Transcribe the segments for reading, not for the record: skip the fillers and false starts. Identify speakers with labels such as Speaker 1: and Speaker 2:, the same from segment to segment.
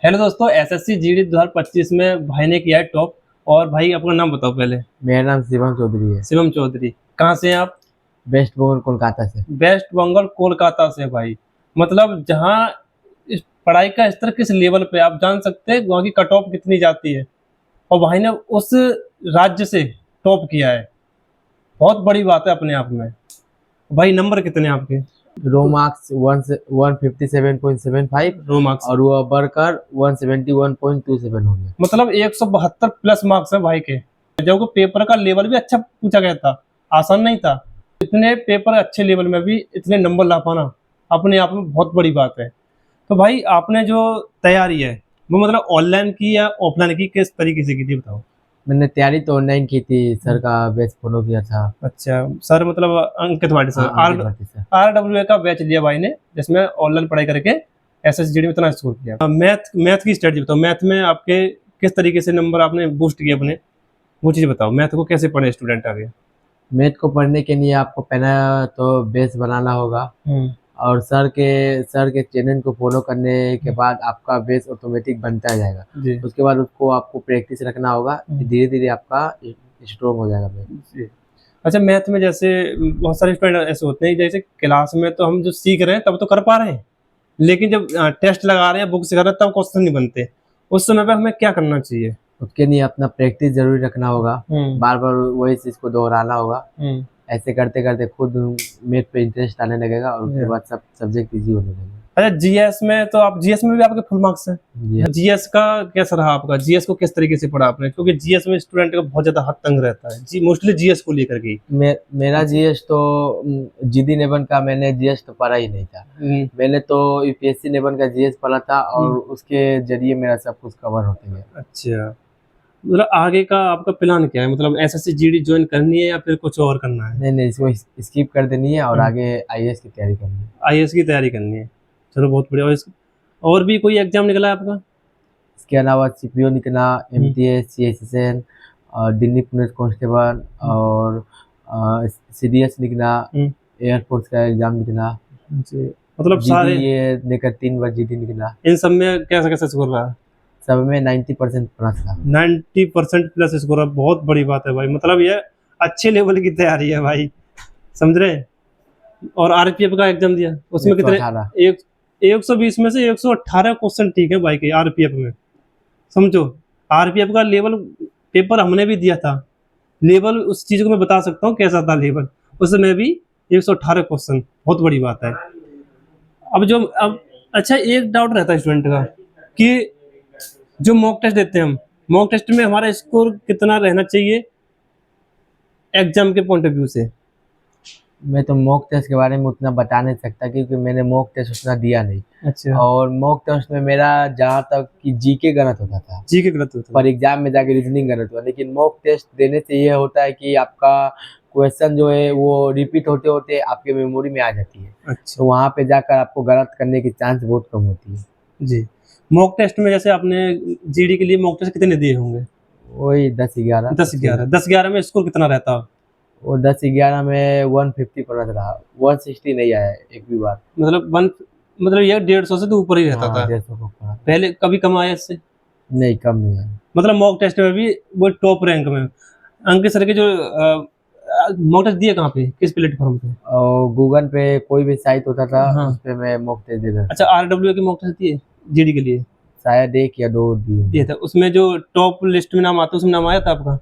Speaker 1: Hello दोस्तों, SSC GD 2025 में भाई ने किया है टॉप। और भाई अपना नाम बताओ पहले।
Speaker 2: मेरा नाम शिवम चौधरी है।
Speaker 1: शिवम चौधरी, कहाँ से हैं आप?
Speaker 2: वेस्ट बंगाल कोलकाता से।
Speaker 1: वेस्ट बंगाल कोलकाता से। भाई मतलब जहाँ इस पढ़ाई का स्तर किस लेवल पे आप जान सकते हैं वहाँ की कट ऑफ कितनी जाती है। और भाई ने उस राज्य से टॉप किया है, बहुत बड़ी बात है अपने आप में। भाई नंबर कितने हैं आपके?
Speaker 2: रो मार्क्स 157.75
Speaker 1: रो मार्क्स
Speaker 2: और वो बढ़कर 171.27 हो गया।
Speaker 1: मतलब 172 प्लस मार्क्स है भाई के। जब को पेपर का लेवल भी अच्छा पूछा गया था, आसान नहीं था। इतने पेपर अच्छे लेवल में भी इतने नंबर ला पाना अपने आप में बहुत बड़ी बात है। तो भाई आपने जो तैयारी है वो मतलब ऑनलाइन की या ऑफलाइन की, किस तरीके से की थी बताओ।
Speaker 2: मैंने तैयारी तो ऑनलाइन की थी, सर का बैच फॉलो किया था।
Speaker 1: अच्छा सर, मतलब अंकित वाटी सर,
Speaker 2: हाँ, अंकित भाटी सर।
Speaker 1: RWA का बैच लिया भाई ने, जिसमें ऑनलाइन पढ़ाई करके SSGD में इतना स्कोर किया। मैथ की स्ट्रेटजी बताओ, मैथ में आपके किस तरीके से नंबर आपने बूस्ट किए अपने, वो चीज़ बताओ। मैथ को कैसे पढ़े स्टूडेंट आगे?
Speaker 2: मैथ को पढ़ने के लिए आपको पहला तो बेस बनाना होगा और सर के चैनल को फॉलो करने के बाद आपका बेस ऑटोमेटिक बनता जाएगा।
Speaker 1: जी
Speaker 2: उसके बाद उसको आपको प्रैक्टिस रखना होगा, धीरे धीरे आपका स्ट्रोंग हो जाएगा बेस।
Speaker 1: जी। अच्छा, मैथ में जैसे बहुत सारे स्टूडेंट ऐसे होते हैं, जैसे क्लास में तो हम जो सीख रहे हैं तब तो कर पा रहे हैं, लेकिन जब टेस्ट लगा रहे हैं, बुक से कर रहे हैं, तब क्वेश्चन नहीं बनते। उस समय पे हमें क्या करना चाहिए?
Speaker 2: उसके लिए अपना प्रैक्टिस जरूरी रखना होगा, बार बार वही चीज को दोहराना होगा। ऐसे करते करते खुद मैथ पे इंटरेस्ट आने लगेगा और उसके बाद सब सब्जेक्ट इजी होने लगेगा।
Speaker 1: अच्छा, जीएस में तो आप, जीएस में भी आपके फुल मार्क्स हैं।
Speaker 2: जी
Speaker 1: जीएस का कैसा रहा आपका? जीएस को किस तरीके से पढ़ा आपने? क्योंकि जीएस में स्टूडेंट का बहुत ज्यादा हद तंग रहता है जी, मोस्टली जीएस को लेकर के।
Speaker 2: मेरा जीएस तो GD लेवन का मैंने जीएस तो पढ़ा ही नहीं था। मैंने तो यूपीएससी लेवन का जीएस पढ़ा था और उसके जरिए मेरा सब कुछ कवर होते गया।
Speaker 1: अच्छा, मतलब आगे का आपका प्लान क्या है? मतलब एसएससी जीडी ज्वाइन करनी है या फिर कुछ और करना है?
Speaker 2: नहीं, इसको स्किप कर देनी है और आगे आईएएस की तैयारी करनी है।
Speaker 1: आईएएस की तैयारी करनी है, चलो बहुत बढ़िया। और भी कोई एग्जाम निकला है आपका?
Speaker 2: इसके अलावा सीपीओ निकला, MTS, CSSN और दिल्ली पुलिस कांस्टेबल और CDS निकला, एयरफोर्स का एग्जाम निकला।
Speaker 1: मतलब सारे
Speaker 2: ये लेकर 3 बार GD निकला।
Speaker 1: इन सब में कैसा कैसा स्कोर रहा?
Speaker 2: सब में 90% प्लस था।
Speaker 1: 90% प्लस स्कोर है, बहुत बड़ी बात है भाई। मतलब ये अच्छे लेवल की तैयारी है भाई, समझ रहे हैं। और आरपीएफ का एग्जाम दिया, उसमें कितने? 120 में से 118 क्वेश्चन ठीक है भाई के आरपीएफ में, समझो। आरपीएफ का लेवल पेपर हमने भी दिया था, लेवल उस चीज को मैं बता सकता हूँ कैसा था लेवल, उसमें भी 118 क्वेश्चन, बहुत बड़ी बात है। अब अच्छा, एक डाउट रहता है स्टूडेंट का कि जो मॉक टेस्ट देते हैं हम, मॉक टेस्ट में हमारा स्कोर कितना रहना चाहिए एग्जाम के पॉइंट ऑफ व्यू से?
Speaker 2: मैं तो मॉक टेस्ट के बारे में उतना बता नहीं सकता क्योंकि मैंने मॉक टेस्ट उतना दिया नहीं।
Speaker 1: अच्छा।
Speaker 2: और मॉक टेस्ट में मेरा जहाँ तक कि जीके गलत होता था,
Speaker 1: जीके गलत होता
Speaker 2: पर एग्जाम में जाके रीजनिंग गलत हुआ। लेकिन मॉक टेस्ट देने से ये होता है कि आपका क्वेश्चन जो है वो रिपीट होते होते आपके मेमोरी में आ जाती है।
Speaker 1: अच्छा।
Speaker 2: तो वहाँ पे जाकर आपको गलत करने की चांस बहुत कम होती है।
Speaker 1: जी। मॉक टेस्ट में जैसे आपने जीडी के लिए मॉक टेस्ट कितने दिए होंगे?
Speaker 2: वही 10-11
Speaker 1: में स्कोर कितना रहता?
Speaker 2: वो 10-11 में 150 पड़ा था, 160 नहीं आया एक भी बार।
Speaker 1: मतलब ये 150 से तो ऊपर ही रहता था।
Speaker 2: 150 को पड़ा।
Speaker 1: पहले कभी कम आया इससे?
Speaker 2: नहीं, कम नहीं आया।
Speaker 1: मतलब मॉक टेस्ट में भी वो टॉप रैंक में। अंकित सर के जो मॉक टेस्ट दिए कहाँ पे, किस प्लेटफॉर्म पे?
Speaker 2: और गूगल पे कोई भी साइट होता था,
Speaker 1: हाँ।
Speaker 2: उस पे मैं मॉक टेस्ट देता था।
Speaker 1: अच्छा, RWA की मॉक टेस्ट दिए जीडी के लिए?
Speaker 2: शायद 1 या 2 दिए
Speaker 1: था। उसमें जो टॉप लिस्ट में नाम आता है उसमें नाम आया था आपका?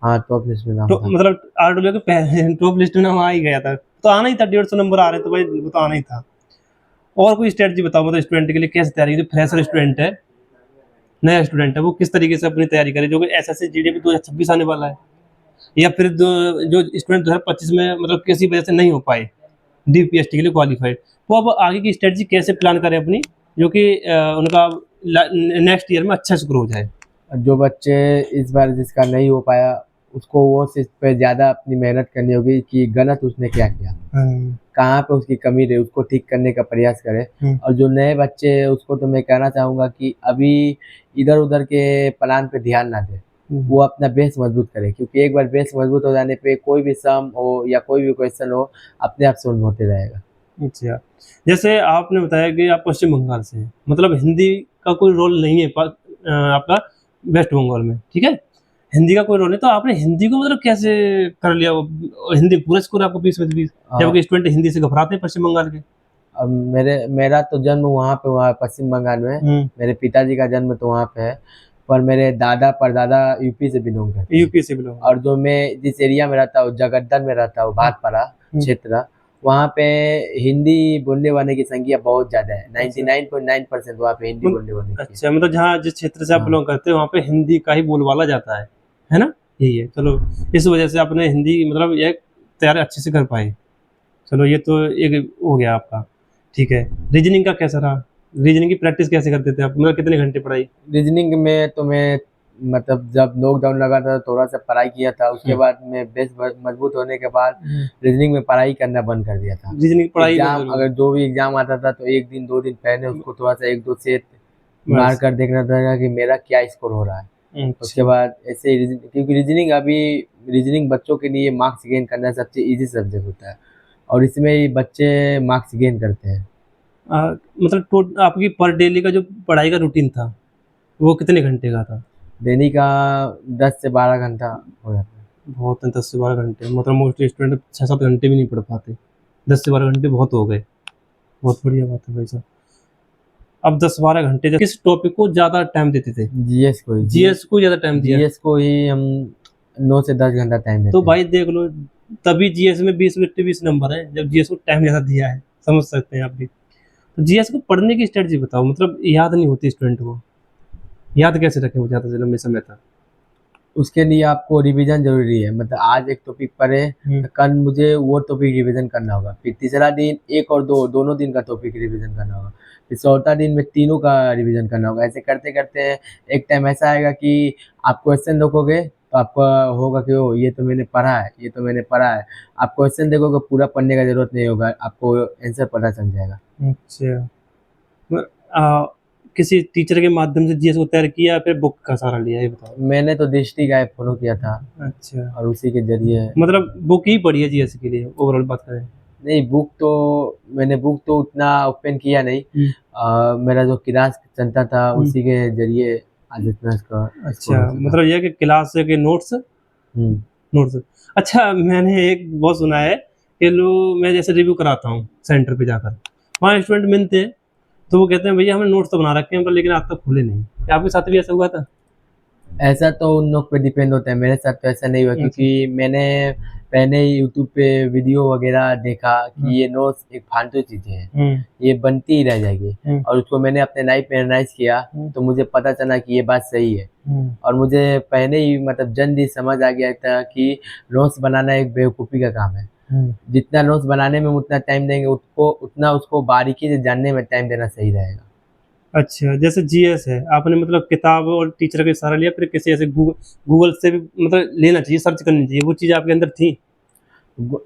Speaker 2: हाँ, टॉप लिस्ट में नाम था।
Speaker 1: मतलब RWA के पहले टॉप लिस्ट में नाम आ ही गया था, तो आना ही था। 150 नंबर आ रहे तो भाई वो तो आना ही था। और कोई स्ट्रेटजी बताओ, मतलब स्टूडेंट के लिए कैसे तैयारी, जो फ्रेशर स्टूडेंट है, नया स्टूडेंट है, वो किस तरीके से अपनी तैयारी करे, जो कि एसएससी जीडी भी 2026 आने वाला है, या फिर जो स्टूडेंट 2025 में मतलब किसी वजह से नहीं हो पाए DPST के लिए क्वालिफाइड, वो अब आगे की स्ट्रेटजी कैसे प्लान करें अपनी, जो कि उनका नेक्स्ट ईयर में अच्छा स्कोर हो जाए?
Speaker 2: जो बच्चे इस बार जिसका नहीं हो पाया उसको वो इस पे ज़्यादा अपनी मेहनत करनी होगी कि गलत उसने क्या किया, कहाँ पे उसकी कमी रही, उसको ठीक करने का प्रयास करे। और जो नए बच्चे हैं उसको तो मैं कहना चाहूँगा कि अभी इधर उधर के प्लान पे ध्यान ना दे, वो अपना बेस मजबूत करे, क्योंकि एक बार बेस मजबूत हो जाने पे कोई भी सम हो या कोई भी क्वेश्चन हो अपने आप सोल्व होते रहेगा।
Speaker 1: अच्छा, जैसे आपने बताया कि आप पश्चिम बंगाल से हैं, मतलब हिंदी का कोई रोल नहीं है आपका वेस्ट बंगाल में, ठीक है, हिंदी का कोई रोल नहीं। तो आपने हिंदी को मतलब कैसे कर लिया, हिंदी पूरा स्कोर आपको 20 में 20, जबकि स्टूडेंट हिंदी से घबराते हैं पश्चिम बंगाल के।
Speaker 2: अब मेरा तो जन्म वहाँ पे हुआ है पश्चिम बंगाल में, मेरे पिताजी का जन्म तो वहाँ पे है, पर मेरे दादा परदादा यूपी से बिलोंग करते हैं।
Speaker 1: यूपी से बिलोंग।
Speaker 2: और जो मैं जिस एरिया में रहता हूँ, जगद्दल में रहता हूँ, भाटपारा क्षेत्र, वहाँ पे हिंदी बोलने वाले की संख्या बहुत ज्यादा है। 99.9% वहाँ पे हिंदी बोलने वाले की।
Speaker 1: अच्छा, मतलब जहाँ जिस क्षेत्र से आप बिलोंग करते हैं वहाँ पे हिंदी का ही बोलबाला जाता है ना, यही है। चलो, इस वजह से आपने हिंदी मतलब ये तैयारी अच्छे से कर पाए। चलो, ये तो एक हो गया आपका, ठीक है। रीजनिंग का कैसा रहा? रीजनिंग की प्रैक्टिस कैसे करते थे आप, मतलब कितने घंटे पढ़ाई?
Speaker 2: रीजनिंग में तो मैं मतलब जब लॉकडाउन लगा था थोड़ा सा पढ़ाई किया था, उसके बाद मैं बेस मजबूत होने के बाद रीजनिंग में पढ़ाई करना बंद कर दिया था।
Speaker 1: रीजनिंग पढ़ाई
Speaker 2: एग्जाम अगर जो भी एग्जाम आता था तो 1 दिन 2 दिन पहले उसको थोड़ा सा 1-2 सेट मार कर देखना था कि मेरा क्या स्कोर हो रहा है। उसके बाद ऐसे क्योंकि रीजनिंग बच्चों के लिए मार्क्स गेन करना सबसे इजी सब्जेक्ट होता है, और इसमें बच्चे मार्क्स गेन करते हैं।
Speaker 1: मतलब आपकी पर डेली का जो पढ़ाई का रूटीन था वो कितने घंटे का था?
Speaker 2: डेली का 10 से 12 घंटा हो जाता है।
Speaker 1: बहुत है, 10 से 12 घंटे, मतलब मोस्टली स्टूडेंट 6-7 घंटे भी नहीं पढ़ पाते। 10 से 12 घंटे बहुत हो गए, बहुत बढ़िया बात है भाई साहब। अब 10-12 घंटे किस टॉपिक को ज़्यादा टाइम देते थे?
Speaker 2: जीएस को
Speaker 1: ज़्यादा टाइम दिया?
Speaker 2: जीएस को ही हम 9 से 10 घंटा टाइम देते
Speaker 1: तो
Speaker 2: हैं।
Speaker 1: भाई देख लो, तभी जीएस में 20 नंबर है, जब जीएस को टाइम ज़्यादा दिया है, समझ सकते हैं आप भी। तो जीएस को पढ़ने की स्ट्रेटजी बताओ, मतलब याद नहीं होती स्टूडेंट को, याद कैसे रखें वो ज़्यादा से लंबे समय तक?
Speaker 2: उसके लिए आपको रिवीजन जरूरी है। मतलब आज एक टॉपिक पढ़े तो कल मुझे वो टॉपिक रिवीजन करना होगा, फिर तीसरा दिन एक और दोनों दिन का टॉपिक रिवीजन करना होगा, फिर चौथा दिन में तीनों का रिवीजन करना होगा। ऐसे करते करते एक टाइम ऐसा आएगा कि आप क्वेश्चन देखोगे तो आपको होगा कि ओ ये तो मैंने पढ़ा है, ये तो मैंने पढ़ा है। आप क्वेश्चन देखोगे पूरा पढ़ने का जरूरत नहीं होगा, आपको आंसर पता चल जाएगा।
Speaker 1: अच्छा, किसी टीचर के माध्यम से जीएस को तैयार किया या फिर बुक का सहारा लिया, ये बताओ?
Speaker 2: मैंने तो दृष्टि का ऐप फॉलो किया था।
Speaker 1: अच्छा,
Speaker 2: और उसी के जरिए
Speaker 1: मतलब बुक ही पढ़ी है जीएस के लिए, ओवरऑल बात करें?
Speaker 2: नहीं, मैंने बुक तो उतना ओपन किया नहीं। मेरा जो क्लास चलता था उसी के जरिए आज इतना इसका।
Speaker 1: अच्छा, मतलब यह कि क्लास के नोट्स। अच्छा, मैंने एक बहुत सुना है कि मैं जैसे रिव्यू कराता हूँ सेंटर पे जाकर, वहाँ स्टूडेंट मिलते हैं तो वो कहते हैं भैया हमने नोट्स तो बना रखे हैं पर लेकिन आज तक खुले नहीं। क्या आपके साथ भी ऐसा हुआ था?
Speaker 2: ऐसा तो उन लोग पे डिपेंड होता है, मेरे साथ तो ऐसा नहीं हुआ, क्योंकि मैंने पहले यूट्यूब पे वीडियो वगैरह देखा कि ये नोट्स एक फालतू चीजें हैं, ये बनती ही रह जाएगी, और उसको मैंने अपने लाइफ में एनालाइज किया तो मुझे पता चला कि ये बात सही है। और मुझे पहले ही मतलब जल्दी समझ आ गया था कि नोट्स बनाना एक बेवकूफ़ी का काम है। जितना नोट्स बनाने में उतना टाइम देंगे उतना उसको बारीकी से जानने में टाइम देना सही रहेगा।
Speaker 1: अच्छा, जैसे जीएस है, आपने मतलब किताब और टीचर का सहारा लिया, फिर किसी ऐसे गूगल से भी मतलब लेना चाहिए, सर्च करनी चाहिए, वो चीज़ आपके अंदर थी?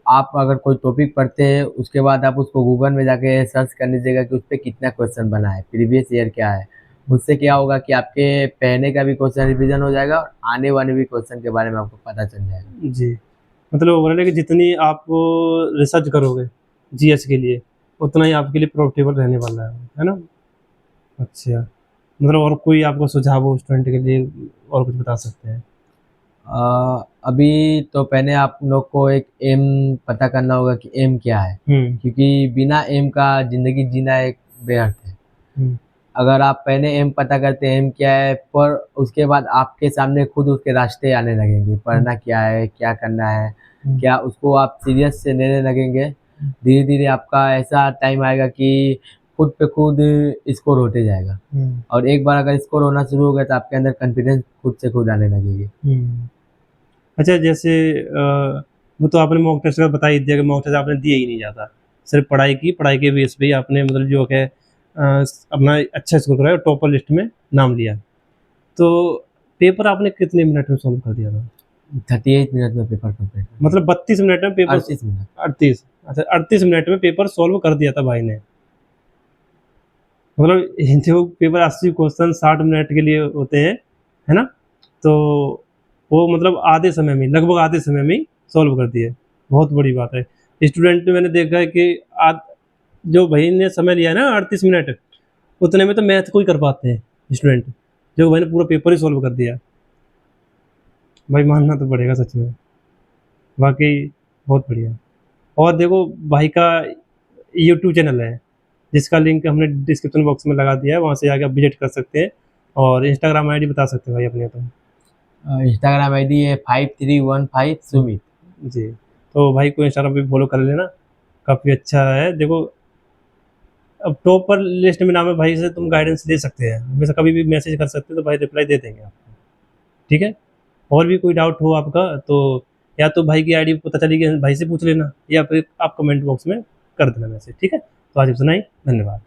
Speaker 2: आप अगर कोई टॉपिक पढ़ते हैं उसके बाद आप उसको गूगल में जाके सर्च कर लीजिएगा कि उस पर कितना क्वेश्चन बना है, प्रीवियस ईयर क्या है। उससे क्या होगा कि आपके पहले का भी क्वेश्चन रिवीजन हो जाएगा और आने वाले भी क्वेश्चन के बारे में आपको पता चल जाएगा।
Speaker 1: जी, मतलब बोल रहे हैं कि जितनी आप रिसर्च करोगे जीएस के लिए उतना ही आपके लिए प्रॉफिटेबल रहने वाला है ना? अच्छा, मतलब और कोई आपको सुझाव हो स्टूडेंट के लिए, और कुछ बता सकते हैं?
Speaker 2: अभी तो पहले आप लोग को एक एम पता करना होगा कि एम क्या है, क्योंकि बिना एम का जिंदगी जीना एक व्यर्थ है। अगर आप पहले एम पता करते हैं एम क्या है, पर उसके बाद आपके सामने खुद उसके रास्ते आने लगेंगे, पढ़ना क्या है, क्या करना है, क्या उसको आप सीरियस से लेने लगेंगे। धीरे धीरे आपका ऐसा टाइम आएगा कि खुद पे खुद स्कोर होते जाएगा, और एक बार अगर स्कोर होना शुरू हो गया तो आपके अंदर कॉन्फिडेंस खुद से खुद आने लगेगी।
Speaker 1: अच्छा, जैसे वो तो आपने मॉक टेस्ट का बता ही दिया कि मॉक टेस्ट आपने दिया ही नहीं जाता, सिर्फ पढ़ाई के बेस पे ही आपने मतलब जो है अपना अच्छा स्कोर कराया और टॉपर लिस्ट में नाम लिया। तो पेपर आपने कितने मिनट में सॉल्व कर दिया था?
Speaker 2: 38 मिनट में पेपर कंप्लीट,
Speaker 1: मतलब 32 मिनट में पेपर?
Speaker 2: 38 मिनट।
Speaker 1: 38, अच्छा 38 मिनट में पेपर सॉल्व कर दिया था भाई ने। मतलब जो पेपर 80 क्वेश्चन 60 मिनट के लिए होते हैं, है ना, तो वो मतलब लगभग आधे समय में ही सॉल्व कर दिए। बहुत बड़ी बात है। स्टूडेंट मैंने देखा है कि जो भाई ने समय लिया है ना 38 मिनट, उतने में तो मैथ को ही कर पाते हैं स्टूडेंट, जो भाई ने पूरा पेपर ही सॉल्व कर दिया। भाई मानना तो पड़ेगा सच में, वाकई बहुत बढ़िया। और देखो भाई का यूट्यूब चैनल है, जिसका लिंक हमने डिस्क्रिप्शन बॉक्स में लगा दिया है, वहाँ से जाके आप विजिट कर सकते हैं। और इंस्टाग्राम आईडी बता सकते हैं भाई अपने तो।
Speaker 2: इंस्टाग्राम आईडी है 5315 सुमित
Speaker 1: जी, तो भाई को इंस्टाग्राम पे फॉलो कर लेना, काफ़ी अच्छा है। देखो अब टॉप पर लिस्ट में नाम है भाई, से तुम गाइडेंस ले सकते हैं, हमेशा कभी भी मैसेज कर सकते हो तो भाई रिप्लाई दे देंगे आपको, ठीक है। और भी कोई डाउट हो आपका तो या तो भाई की आईडी पता चली गई भाई से पूछ लेना, या फिर आप कमेंट बॉक्स में कर देना मैसेज, ठीक है। तो आज इतना ही, धन्यवाद।